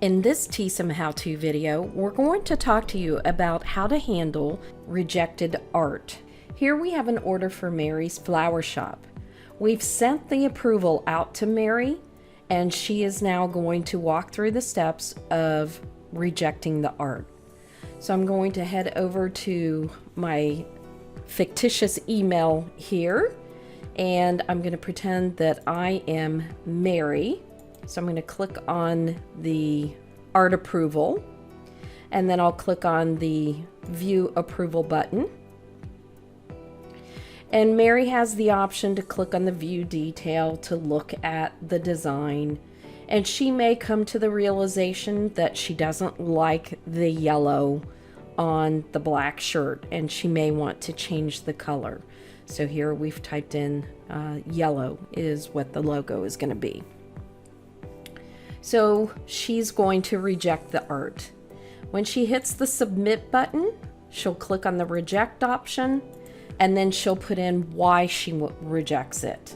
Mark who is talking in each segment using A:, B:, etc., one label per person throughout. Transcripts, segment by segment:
A: In this Teesom how-to video, we're going to talk to you about how to handle rejected art. Here we have an order for Mary's flower shop. We've sent the approval out to Mary, and she is now going to walk through the steps of rejecting the art. So I'm going to head over to my fictitious email here, and I'm going to pretend that I am Mary. So I'm going to click on the art approval, and then I'll click on the view approval button. And Mary has the option to click on the view detail to look at the design. And she may come to the realization that she doesn't like the yellow on the black shirt, and she may want to change the color. So here we've typed in yellow is what the logo is going to be. So she's going to reject the art. When she hits the submit button, she'll click on the reject option, and then she'll put in why she rejects it.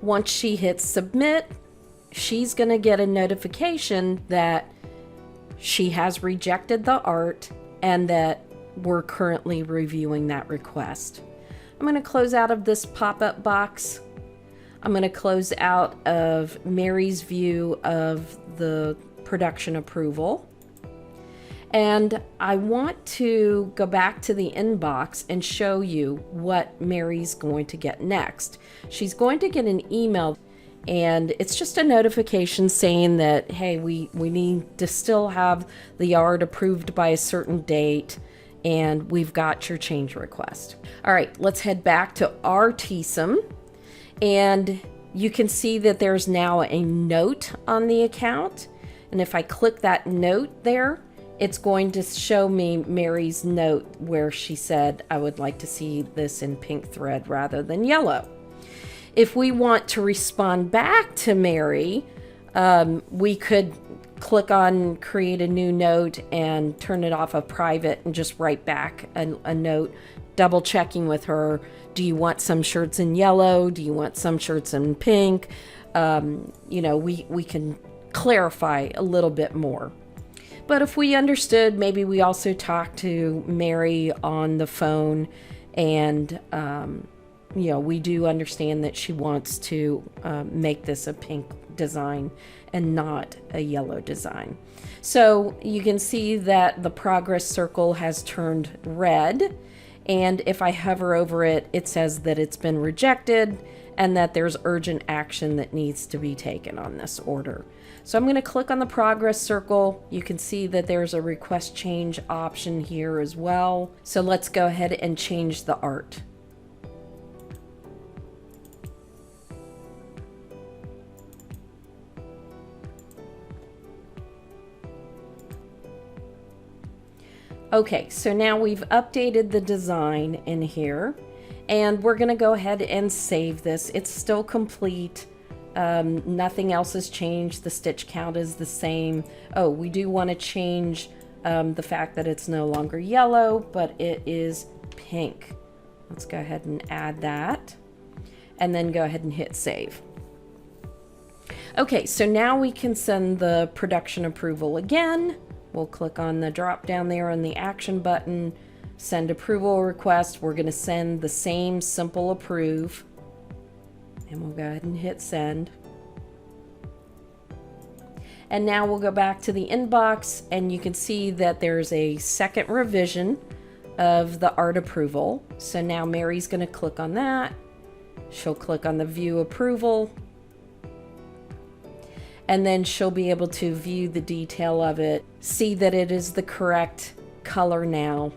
A: Once she hits submit, she's going to get a notification that she has rejected the art and that we're currently reviewing that request. I'm going to close out of this pop-up box. I'm going to close out of Mary's view of the production approval. And I want to go back to the inbox and show you what Mary's going to get next. She's going to get an email, and it's just a notification saying that, hey, we need to still have the art approved by a certain date, and we've got your change request. All right, let's head back to our Teesom, and you can see that there's now a note on the account. And if I click that note there, it's going to show me Mary's note where she said, I would like to see this in pink thread rather than yellow. If we want to respond back to Mary, we could click on create a new note and turn it off of private and just write back a note, double checking with her. Do you want some shirts in yellow? Do you want some shirts in pink? We can clarify a little bit more. But if we understood, maybe we also talked to Mary on the phone, and we do understand that she wants to make this a pink design and not a yellow design. So you can see that the progress circle has turned red, and if I hover over it, it says that it's been rejected and that there's urgent action that needs to be taken on this order. So I'm going to click on the progress circle. You can see that there's a request change option here as well. So let's go ahead and change the art. Okay, so now we've updated the design in here, and we're going to go ahead and save this. It's still complete. Nothing else has changed. The stitch count is the same. Oh, we do want to change the fact that it's no longer yellow, but it is pink. Let's go ahead and add that, and then go ahead and hit save. Okay, so now we can send the production approval again. We'll click on the drop down there on the action button, send approval request. We're going to send the same simple approve, and we'll go ahead and hit send. And now we'll go back to the inbox, and you can see that there's a second revision of the art approval. So now Mary's going to click on that. She'll click on the view approval, and then she'll be able to view the detail of it, see that it is the correct color now,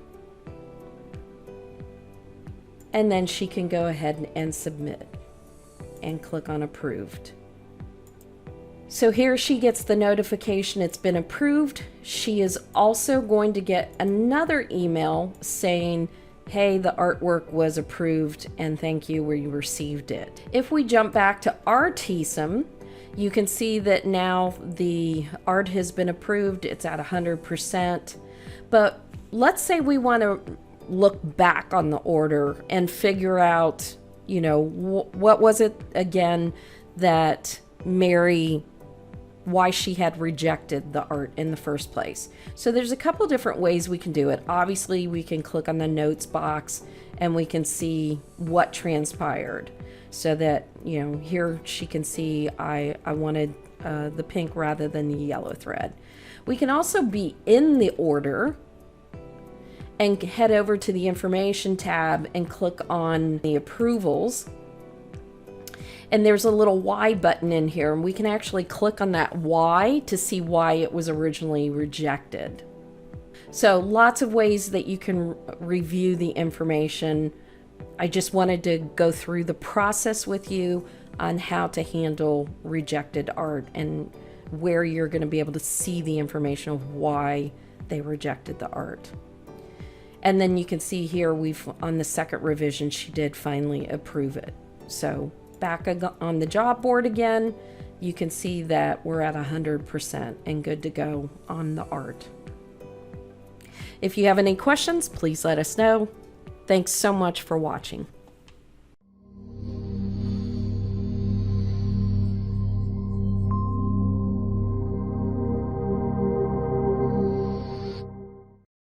A: and then she can go ahead and submit and click on approved. So here she gets the notification it's been approved. She is also going to get another email saying, hey, the artwork was approved and thank you, we received it. If we jump back to our Teesom, you can see that now the art has been approved. It's at 100%. But let's say we want to look back on the order and figure out, you know, what was it again that Mary, why she had rejected the art in the first place. So there's a couple different ways we can do it. Obviously, we can click on the notes box and we can see what transpired, so that, you know, here she can see I wanted the pink rather than the yellow thread. We can also be in the order and head over to the information tab and click on the approvals. And there's a little Y button in here, and we can actually click on that Y to see why it was originally rejected. So lots of ways that you can review the information. I just wanted to go through the process with you on how to handle rejected art and where you're going to be able to see the information of why they rejected the art. And then you can see here, on the second revision, she did finally approve it. So back on the job board again, you can see that we're at 100% and good to go on the art. If you have any questions, please let us know. Thanks so much for watching.